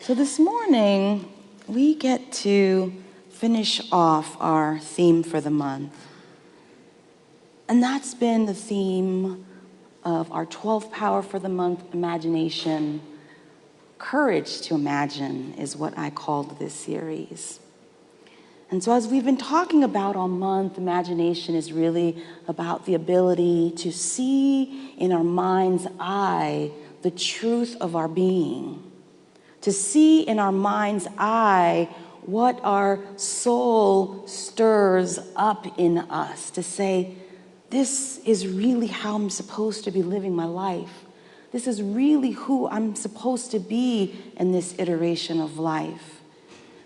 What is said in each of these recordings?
So this morning, we get to finish off our theme for the month. And that's been the theme of our 12th power for the month, imagination. Courage to imagine is what I called this series. And so as we've been talking about all month, imagination is really about the ability to see in our mind's eye the truth of our being. To see in our mind's eye what our soul stirs up in us. To say, this is really how I'm supposed to be living my life. This is really who I'm supposed to be in this iteration of life.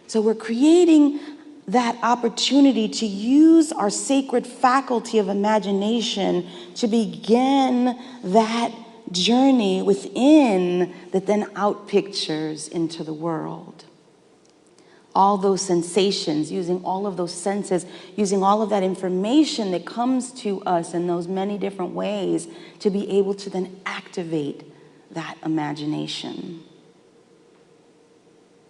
So we're creating that opportunity to use our sacred faculty of imagination to begin that journey within that then outpictures into the world. All those sensations, using all of those senses, using all of that information that comes to us in those many different ways to be able to then activate that imagination.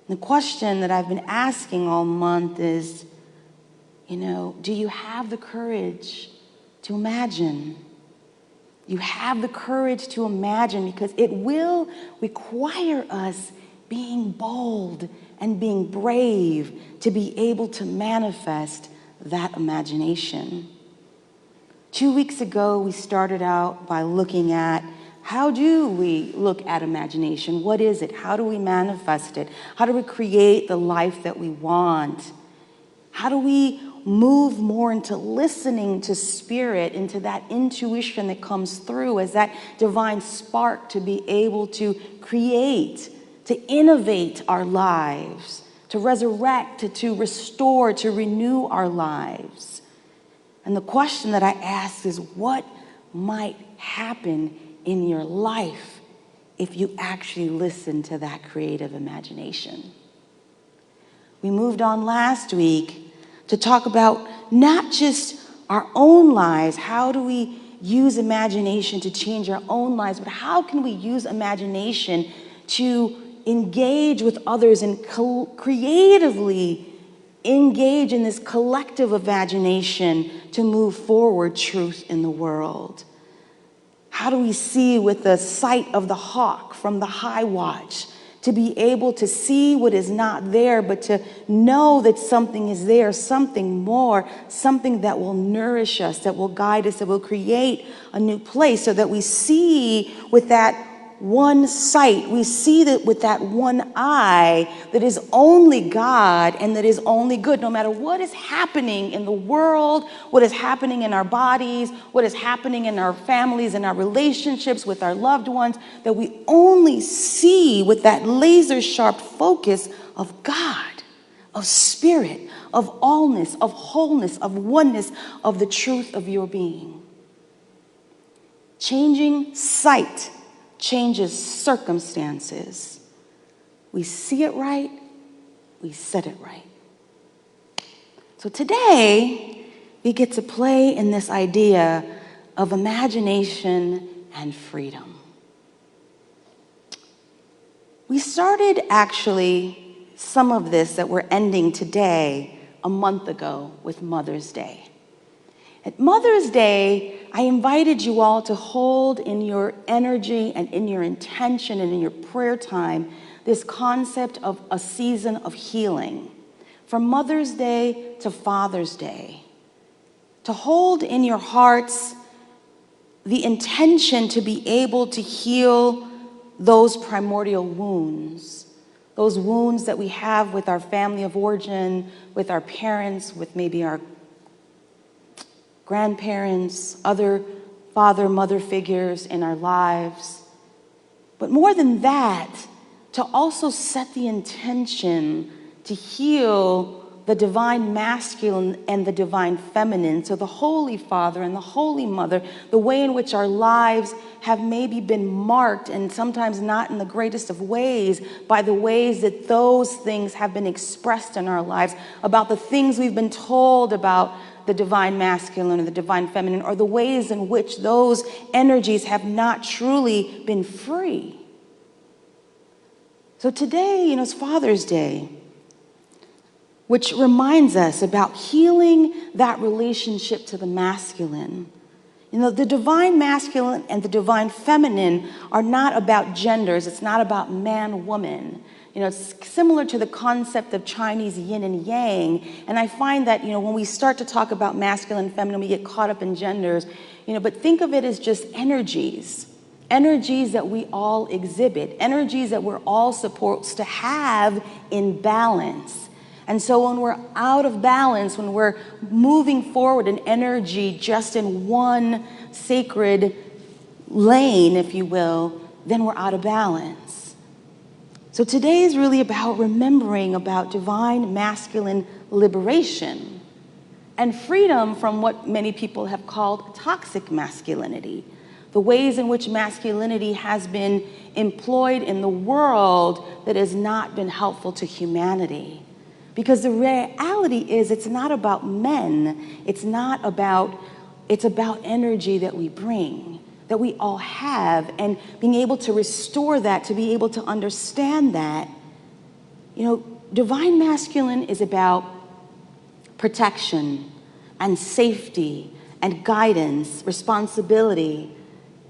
The question that I've been asking all month is, do you have the courage to imagine? You have the courage to imagine, because it will require us being bold and being brave to be able to manifest that imagination. 2 weeks ago, we started out by looking at how do we look at imagination? What is it? How do we manifest it? How do we create the life that we want? How do we move more into listening to spirit, into that intuition that comes through as that divine spark to be able to create, to innovate our lives, to resurrect, to restore, to renew our lives? And the question that I ask is, what might happen in your life if you actually listen to that creative imagination? We moved on last week to talk about not just our own lives, how do we use imagination to change our own lives, but how can we use imagination to engage with others and creatively engage in this collective imagination to move forward truth in the world? How do we see with the sight of the hawk from the high watch, to be able to see what is not there, but to know that something is there, something more, something that will nourish us, that will guide us, that will create a new place, so that we see with that one sight, we see that with that one eye that is only God and that is only good, no matter what is happening in the world, what is happening in our bodies, what is happening in our families and our relationships with our loved ones, that we only see with that laser sharp focus of God, of spirit, of allness, of wholeness, of oneness, of the truth of your being. Changing sight changes circumstances. We see it right, we set it right. So today, we get to play in this idea of imagination and freedom. We started actually some of this that we're ending today a month ago with Mother's Day. At Mother's Day, I invited you all to hold in your energy and in your intention and in your prayer time this concept of a season of healing. From Mother's Day to Father's Day. To hold in your hearts the intention to be able to heal those primordial wounds. Those wounds that we have with our family of origin, with our parents, with maybe our grandparents, other father, mother figures in our lives. But more than that, to also set the intention to heal the divine masculine and the divine feminine. So the Holy Father and the Holy Mother, the way in which our lives have maybe been marked, and sometimes not in the greatest of ways, by the ways that those things have been expressed in our lives, about the things we've been told about the divine masculine or the divine feminine, or the ways in which those energies have not truly been free. So So today, it's Father's Day, which reminds us about healing that relationship to the masculine. The divine masculine and the divine feminine are not about genders. It's not about man, woman. It's similar to the concept of Chinese yin and yang. And I find that, when we start to talk about masculine and feminine, we get caught up in genders, but think of it as just energies that we all exhibit, energies that we're all supposed to have in balance. And so when we're out of balance, when we're moving forward in energy just in one sacred lane, if you will, then we're out of balance. So today is really about remembering about divine masculine liberation and freedom from what many people have called toxic masculinity, the ways in which masculinity has been employed in the world that has not been helpful to humanity. Because the reality is it's not about men, it's about energy that we bring, that we all have, and being able to restore that, to be able to understand that. Divine masculine is about protection and safety and guidance, responsibility.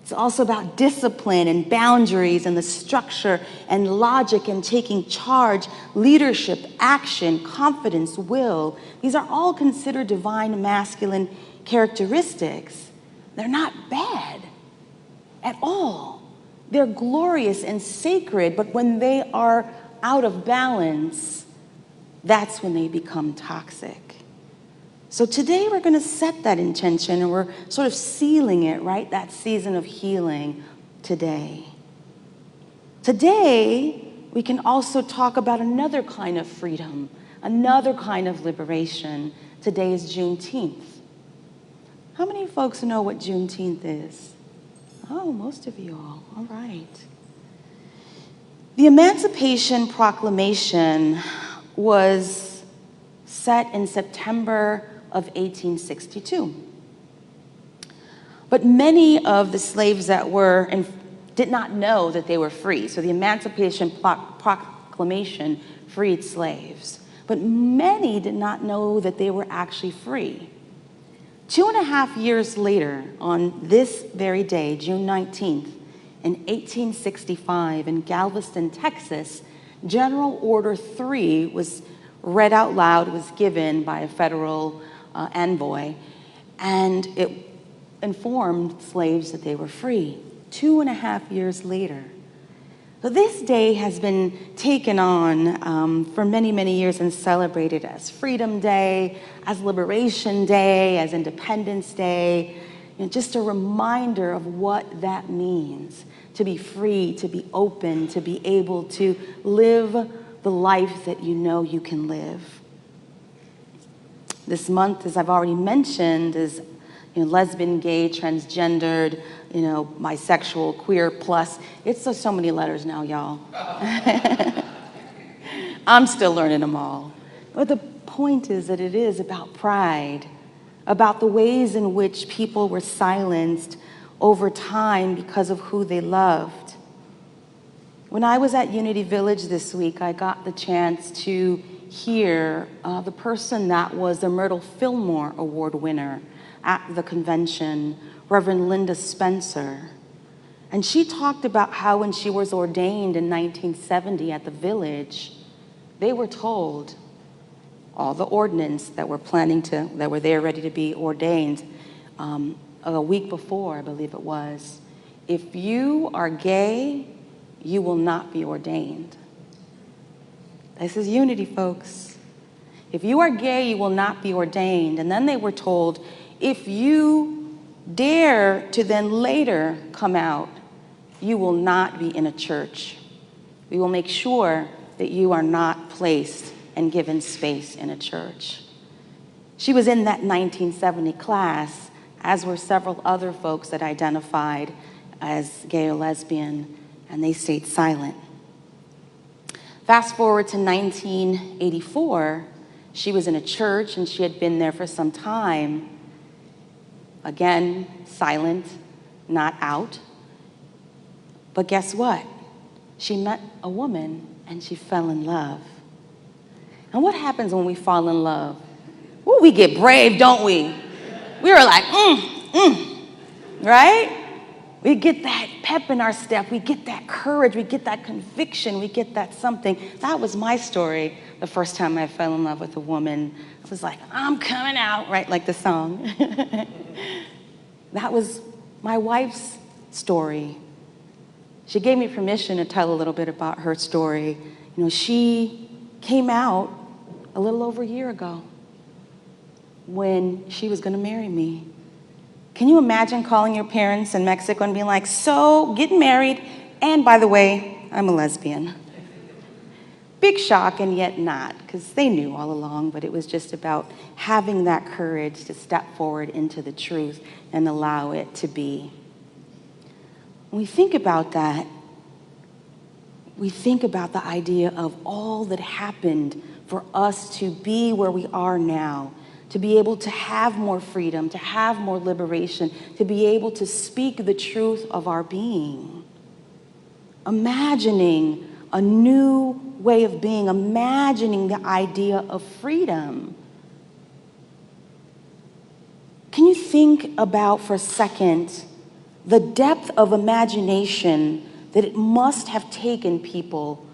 It's also about discipline and boundaries and the structure and logic and taking charge, leadership, action, confidence, will. These are all considered divine masculine characteristics. They're not bad at all. They're glorious and sacred, but when they are out of balance, that's when they become toxic. So today we're going to set that intention, and we're sort of sealing it, right? That season of healing today. Today, we can also talk about another kind of freedom, another kind of liberation. Today is Juneteenth. How many folks know what Juneteenth is? Oh, most of you all right. The Emancipation Proclamation was set in September of 1862. But many of the slaves that were did not know that they were free. So the Emancipation Proclamation freed slaves. But many did not know that they were actually free. 2.5 years later, on this very day, June 19th, in 1865, in Galveston, Texas, General Order 3 was read out loud, was given by a federal envoy, and it informed slaves that they were free 2.5 years later. So this day has been taken on for many, many years and celebrated as Freedom Day, as Liberation Day, as Independence Day, just a reminder of what that means, to be free, to be open, to be able to live the life that you can live. This month, as I've already mentioned, is lesbian, gay, transgendered, bisexual, queer, plus. It's so many letters now, y'all. I'm still learning them all. But the point is that it is about pride, about the ways in which people were silenced over time because of who they loved. When I was at Unity Village this week, I got the chance to hear the person that was the Myrtle Fillmore Award winner at the convention, Reverend Linda Spencer. And she talked about how when she was ordained in 1970 at the Village, they were told, all the ordinants that were there ready to be ordained a week before, I believe it was, if you are gay, you will not be ordained. This is unity, folks. If you are gay, you will not be ordained. And then they were told, if you dare to then later come out, you will not be in a church. We will make sure that you are not placed and given space in a church. She was in that 1970 class, as were several other folks that identified as gay or lesbian, and they stayed silent. Fast forward to 1984, she was in a church and she had been there for some time. Again, silent, not out. But guess what? she met a woman and she fell in love. And what happens when we fall in love? Well, we get brave, don't we? We are like, right? We get that pep in our step. We get that courage. We get that conviction. We get that something. That was my story the first time I fell in love with a woman. I was like, I'm coming out, right? Like the song. That was my wife's story. She gave me permission to tell a little bit about her story. You know, she came out a little over a year ago when she was going to marry me. Can you imagine calling your parents in Mexico and being like, so, getting married, and by the way, I'm a lesbian? Big shock, and yet not, because they knew all along, but it was just about having that courage to step forward into the truth and allow it to be. When we think about that, we think about the idea of all that happened for us to be where we are now, to be able to have more freedom, to have more liberation, to be able to speak the truth of our being. Imagining a new way of being, imagining the idea of freedom. Can you think about for a second the depth of imagination that it must have taken people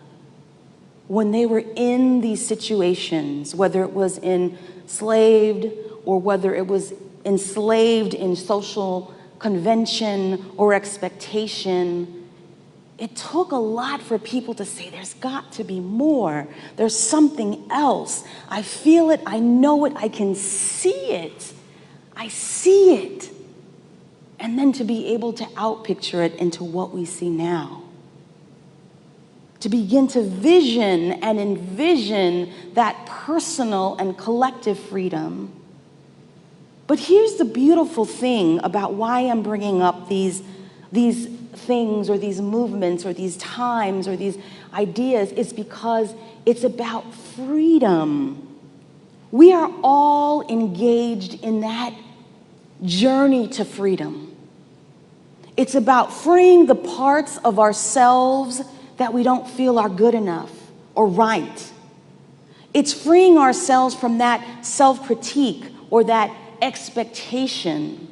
when they were in these situations, whether it was enslaved or whether it was enslaved in social convention or expectation? It took a lot for people to say, there's got to be more. There's something else. I feel it. I know it. I can see it. I see it. And then to be able to outpicture it into what we see now. To begin to vision and envision that personal and collective freedom. But here's the beautiful thing about why I'm bringing up these things or these movements or these times or these ideas is because it's about freedom. We are all engaged in that journey to freedom. It's about freeing the parts of ourselves that we don't feel are good enough or right. It's freeing ourselves from that self-critique or that expectation.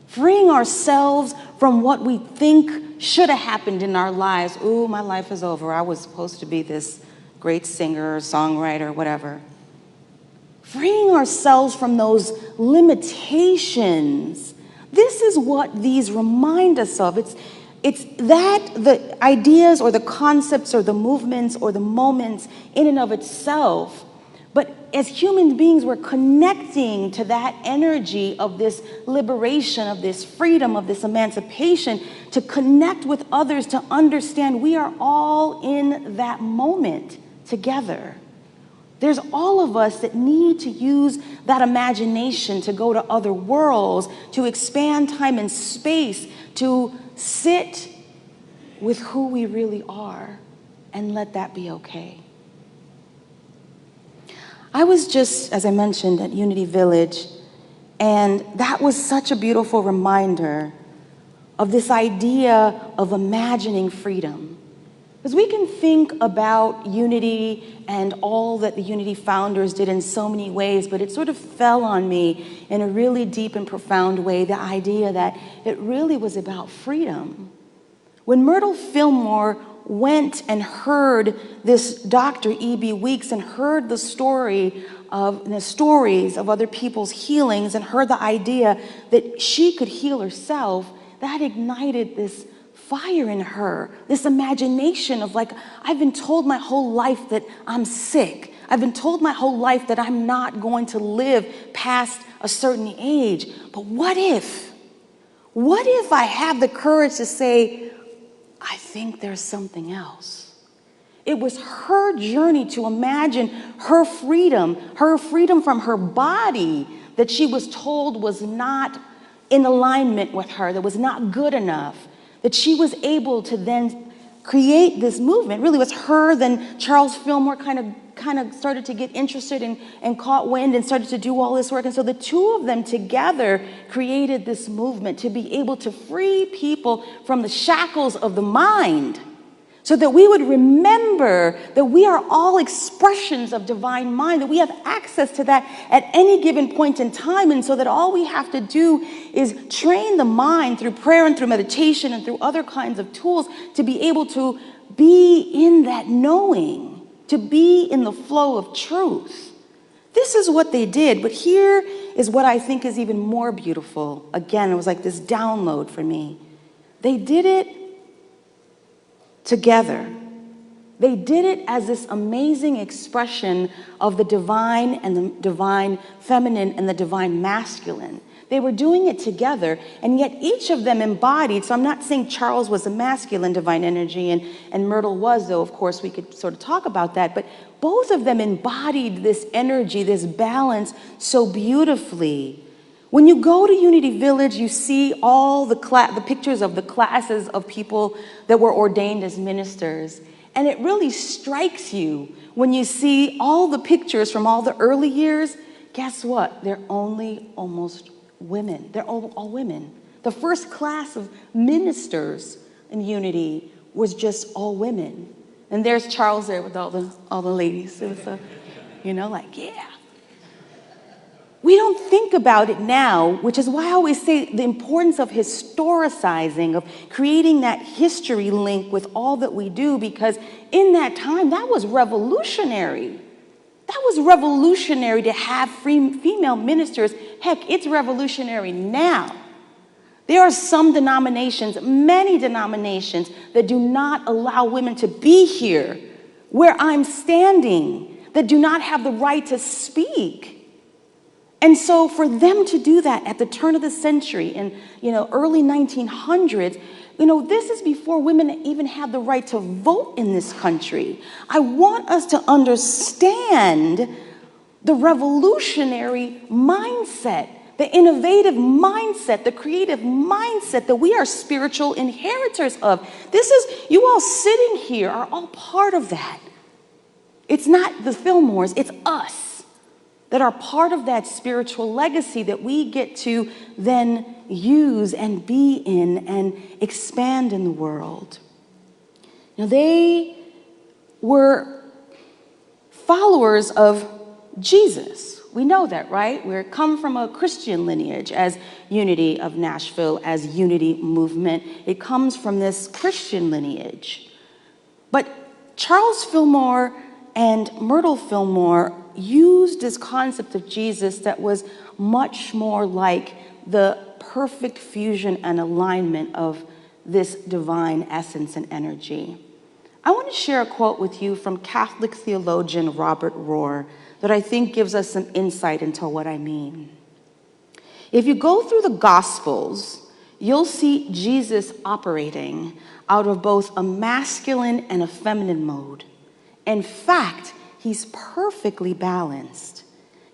Freeing ourselves from what we think should have happened in our lives. Ooh, my life is over. I was supposed to be this great singer, songwriter, whatever. Freeing ourselves from those limitations. This is what these remind us of. It's that the ideas or the concepts or the movements or the moments in and of itself, but as human beings, we're connecting to that energy of this liberation, of this freedom, of this emancipation, to connect with others, to understand we are all in that moment together. There's all of us that need to use that imagination to go to other worlds, to expand time and space, to sit with who we really are and let that be okay. I was just, as I mentioned, at Unity Village, and that was such a beautiful reminder of this idea of imagining freedom. Because we can think about Unity and all that the Unity founders did in so many ways, but it sort of fell on me in a really deep and profound way, the idea that it really was about freedom. When Myrtle Fillmore went and heard this Dr. E.B. Weeks and heard the stories of other people's healings and heard the idea that she could heal herself, that ignited this fire in her, this imagination of like, I've been told my whole life that I'm sick. I've been told my whole life that I'm not going to live past a certain age. But what if I have the courage to say, I think there's something else? It was her journey to imagine her freedom from her body that she was told was not in alignment with her, that was not good enough, that she was able to then create this movement. Really, it was her, then Charles Fillmore kind of started to get interested and caught wind and started to do all this work. And so the two of them together created this movement to be able to free people from the shackles of the mind, so that we would remember that we are all expressions of divine mind, that we have access to that at any given point in time, and so that all we have to do is train the mind through prayer and through meditation and through other kinds of tools to be able to be in that knowing, to be in the flow of truth. This is what they did, but here is what I think is even more beautiful. Again, it was like this download for me. They did it together. They did it as this amazing expression of the divine and the divine feminine and the divine masculine. They were doing it together, and yet each of them embodied, so I'm not saying Charles was a masculine divine energy and Myrtle was, though of course we could sort of talk about that, but both of them embodied this energy, this balance so beautifully. When you go to Unity Village, you see all the pictures of the classes of people that were ordained as ministers. And it really strikes you when you see all the pictures from all the early years. Guess what? They're only almost women. They're all women. The first class of ministers in Unity was just all women. And there's Charles there with all the ladies. It was like, yeah. We don't think about it now, which is why I always say the importance of historicizing, of creating that history link with all that we do, because in that time, that was revolutionary. That was revolutionary to have female ministers. Heck, it's revolutionary now. There are some denominations, many denominations, that do not allow women to be here where I'm standing, that do not have the right to speak. And so for them to do that at the turn of the century in, early 1900s, this is before women even had the right to vote in this country. I want us to understand the revolutionary mindset, the innovative mindset, the creative mindset that we are spiritual inheritors of. You all sitting here are all part of that. It's not the Fillmores, it's us that are part of that spiritual legacy that we get to then use and be in and expand in the world. Now, they were followers of Jesus. We know that, right? We come from a Christian lineage as Unity of Nashville, as Unity Movement. It comes from this Christian lineage. But Charles Fillmore and Myrtle Fillmore used this concept of Jesus that was much more like the perfect fusion and alignment of this divine essence and energy. I want to share a quote with you from Catholic theologian Robert Rohr that I think gives us some insight into what I mean. If you go through the Gospels, you'll see Jesus operating out of both a masculine and a feminine mode. In fact, he's perfectly balanced.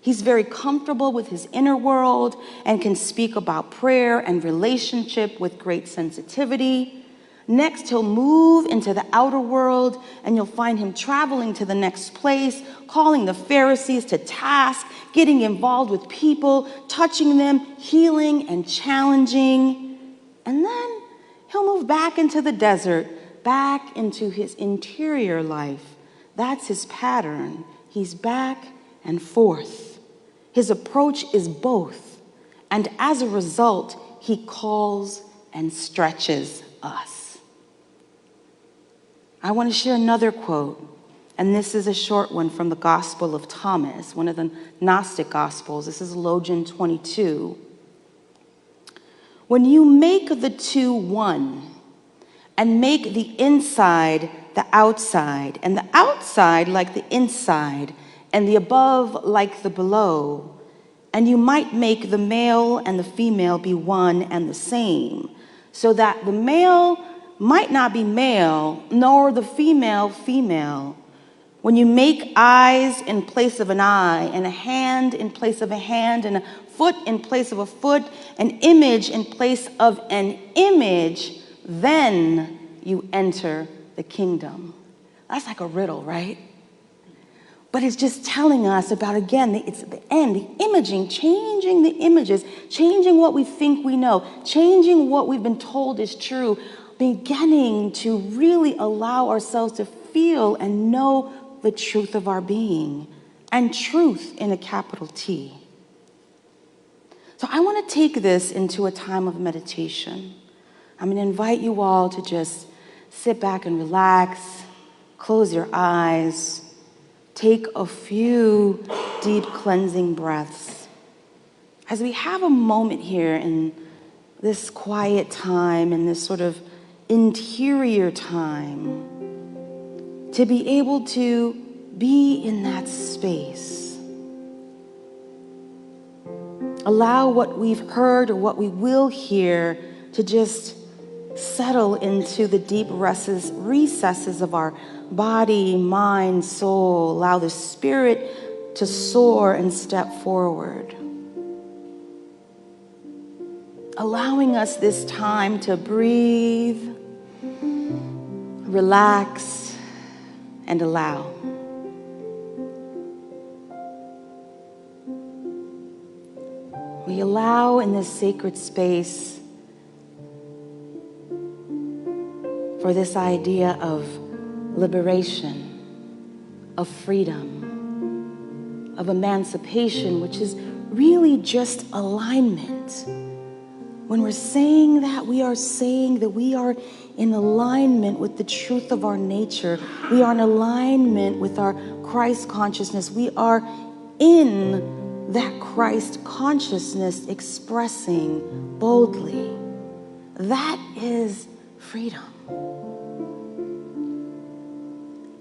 He's very comfortable with his inner world and can speak about prayer and relationship with great sensitivity. Next, he'll move into the outer world, and you'll find him traveling to the next place, calling the Pharisees to task, getting involved with people, touching them, healing and challenging. And then he'll move back into the desert, back into his interior life. That's his pattern. He's back and forth. His approach is both. And as a result, he calls and stretches us. I want to share another quote, and this is a short one from the Gospel of Thomas, one of the Gnostic Gospels. This is Logian 22. When you make the two one, and make the inside the outside, and the outside like the inside, and the above like the below, and you might make the male and the female be one and the same, so that the male might not be male, nor the female female. When you make eyes in place of an eye, and a hand in place of a hand, and a foot in place of a foot, an image in place of an image, then you enter the kingdom. That's like a riddle, right? But it's just telling us about, again, it's the end, the imaging, changing the images, changing what we think we know, changing what we've been told is true. beginning to really allow ourselves to feel and know the truth of our being, and truth in a capital T. So I want to take this into a time of meditation. I'm going to invite you all to just sit back and relax, close your eyes, take a few deep cleansing breaths. As we have a moment here in this quiet time, in this sort of interior time, to be able to be in that space. Allow what we've heard or what we will hear to just settle into the deep recesses of our body, mind, soul. Allow the spirit to soar and step forward. Allowing us this time to breathe, relax, and allow. We allow in this sacred space for this idea of liberation, of freedom, of emancipation, which is really just alignment. When we're saying that, we are saying that we are in alignment with the truth of our nature. We are in alignment with our Christ consciousness. We are in that Christ consciousness expressing boldly. That is freedom.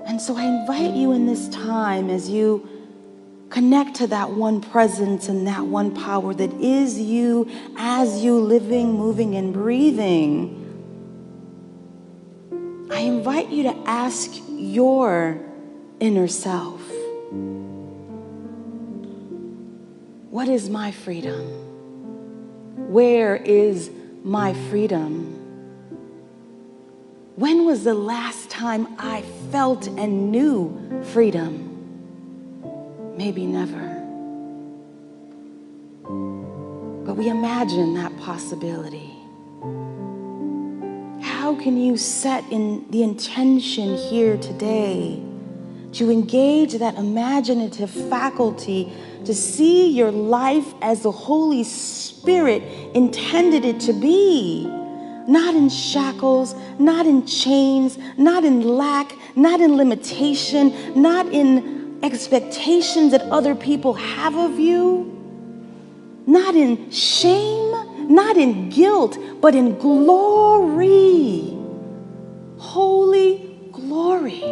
And so I invite you in this time, as you connect to that one presence and that one power that is you, as you living, moving, and breathing, I invite you to ask your inner self, what is my freedom? Where is my freedom? When was the last time I felt and knew freedom? Maybe never. But we imagine that possibility. How can you set in the intention here today to engage that imaginative faculty to see your life as the Holy Spirit intended it to be? Not in shackles, not in chains, not in lack, not in limitation, not in expectations that other people have of you, not in shame, not in guilt, but in glory, holy glory.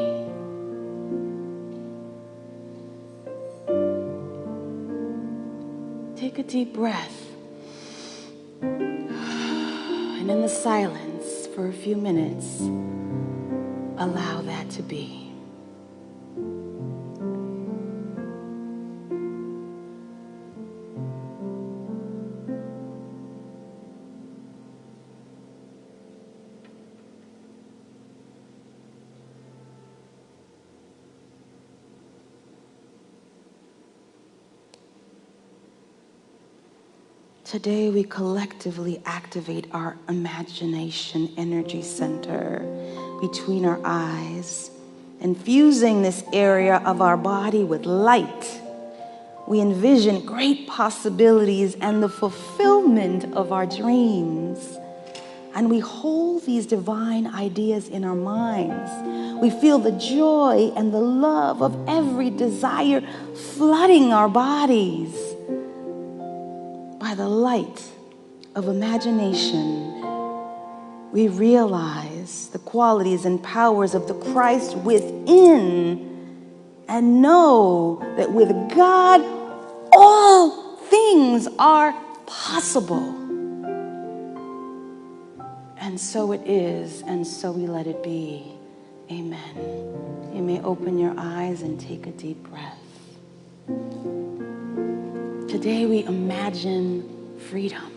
Take a deep breath. And in the silence for a few minutes, allow that to be. Today, we collectively activate our imagination energy center between our eyes, infusing this area of our body with light. We envision great possibilities and the fulfillment of our dreams. And we hold these divine ideas in our minds. We feel the joy and the love of every desire flooding our bodies. By the light of imagination, we realize the qualities and powers of the Christ within and know that with God, all things are possible. And so it is, and so we let it be. Amen. You may open your eyes and take a deep breath. Today we imagine freedom.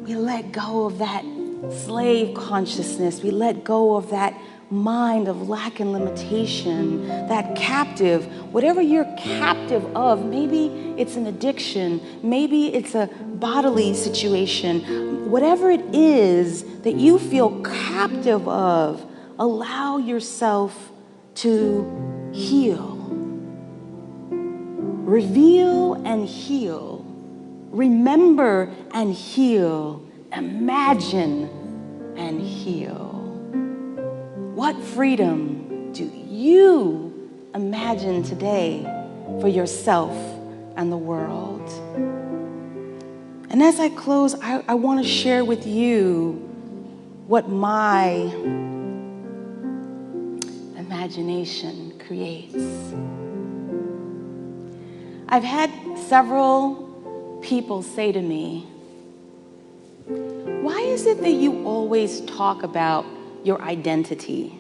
We let go of that slave consciousness. We let go of that mind of lack and limitation, that captive, whatever you're captive of. Maybe it's an addiction. Maybe it's a bodily situation, whatever it is that you feel captive of, allow yourself to heal. Reveal and heal. Remember and heal. Imagine and heal. What freedom do you imagine today for yourself and the world? And as I close, I want to share with you what my imagination creates. I've had several people say to me, why is it that you always talk about your identity?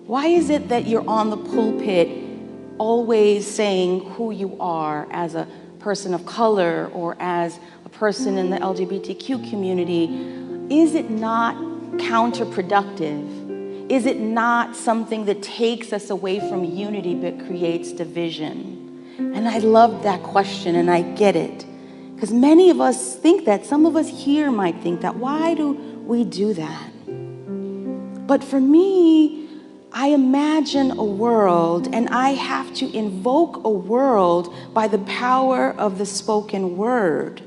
Why is it that you're on the pulpit always saying who you are as a person of color or as a person in the LGBTQ community? Is it not counterproductive? Is it not something that takes us away from unity but creates division? And I love that question, and I get it. Because many of us think that. Some of us here might think that. Why do we do that? But for me, I imagine a world, and I have to invoke a world by the power of the spoken word.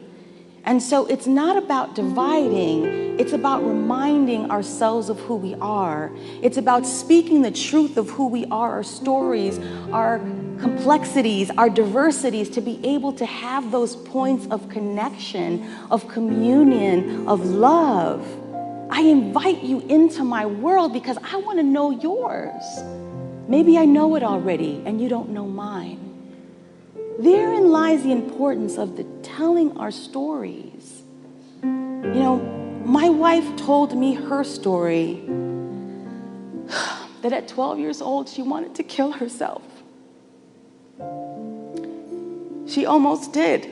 And so it's not about dividing, it's about reminding ourselves of who we are. It's about speaking the truth of who we are, our stories, our complexities, our diversities, to be able to have those points of connection, of communion, of love. I invite you into my world because I want to know yours. Maybe I know it already and you don't know mine. Therein lies the importance of telling our stories. You know, my wife told me her story that at 12 years old, she wanted to kill herself. She almost did,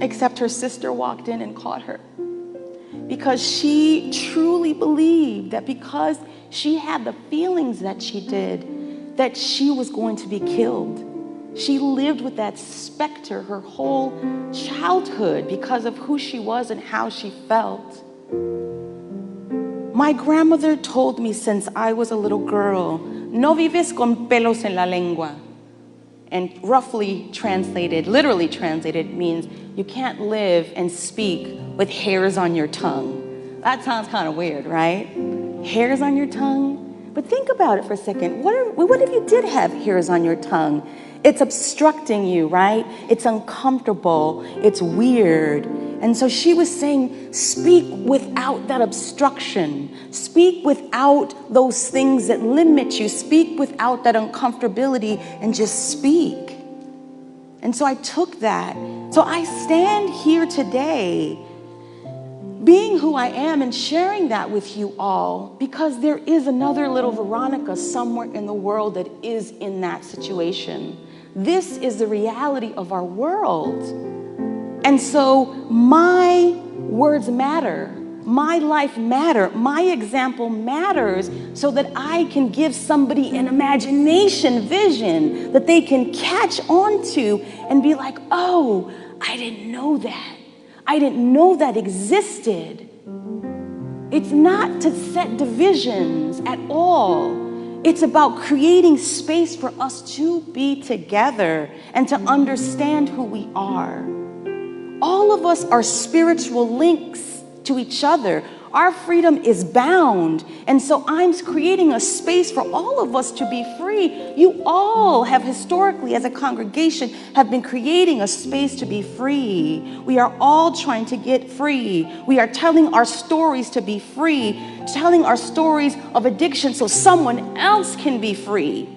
except her sister walked in and caught her. Because she truly believed that because she had the feelings that she did, that she was going to be killed. She lived with that specter her whole childhood because of who she was and how she felt. My grandmother told me since I was a little girl, no vives con pelos en la lengua. And roughly translated, literally translated, means you can't live and speak with hairs on your tongue. That sounds kind of weird, right? Hairs on your tongue? But think about it for a second. What if you did have hairs on your tongue? It's obstructing you, right? It's uncomfortable. It's weird. And so she was saying, speak without that obstruction. Speak without those things that limit you. Speak without that uncomfortability and just speak. And so I took that. So I stand here today being who I am and sharing that with you all because there is another little Veronica somewhere in the world that is in that situation. This is the reality of our world. And so my words matter. My life matters. My example matters so that I can give somebody an imagination vision that they can catch onto and be like, oh, I didn't know that. I didn't know that existed. It's not to set divisions at all. It's about creating space for us to be together and to understand who we are. All of us are spiritual links to each other. Our freedom is bound. And so I'm creating a space for all of us to be free. You all have historically, as a congregation, have been creating a space to be free. We are all trying to get free. We are telling our stories to be free, telling our stories of addiction so someone else can be free.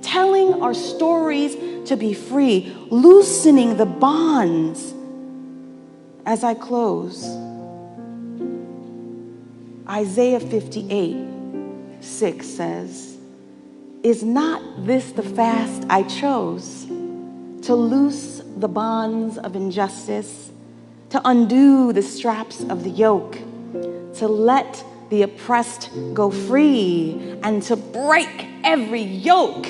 Telling our stories to be free, loosening the bonds. As I close, Isaiah 58:6 says, is not this the fast I chose, to loose the bonds of injustice, to undo the straps of the yoke, to let the oppressed go free, and to break every yoke.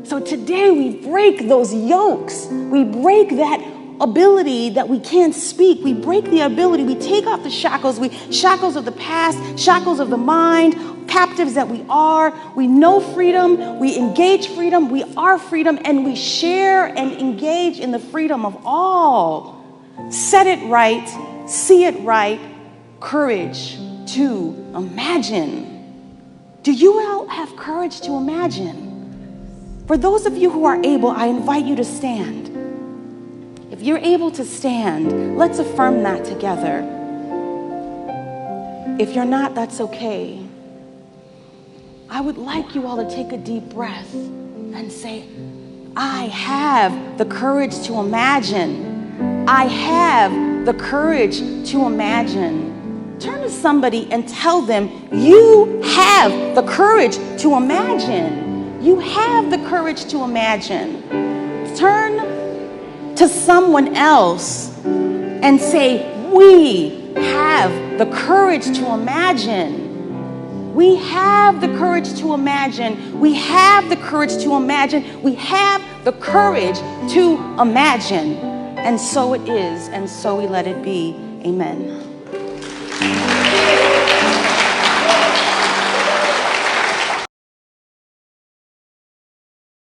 So today we break those yokes. We break that ability that we can't speak. We break the ability. We take off the shackles. Shackles of the past, shackles of the mind, captives that we are. We know freedom. We engage freedom. We are freedom. And we share and engage in the freedom of all. Set it right. See it right. Courage to imagine. Do you all have courage to imagine? For those of you who are able, I invite you to stand. If you're able to stand, let's affirm that together. If you're not, that's okay. I would like you all to take a deep breath and say, I have the courage to imagine. I have the courage to imagine. Turn to somebody and tell them, you have the courage to imagine. You have the courage to imagine. Turn to someone else and say, we have the courage to imagine. We have the courage to imagine. We have the courage to imagine. We have the courage to imagine. And so it is, and so we let it be. Amen.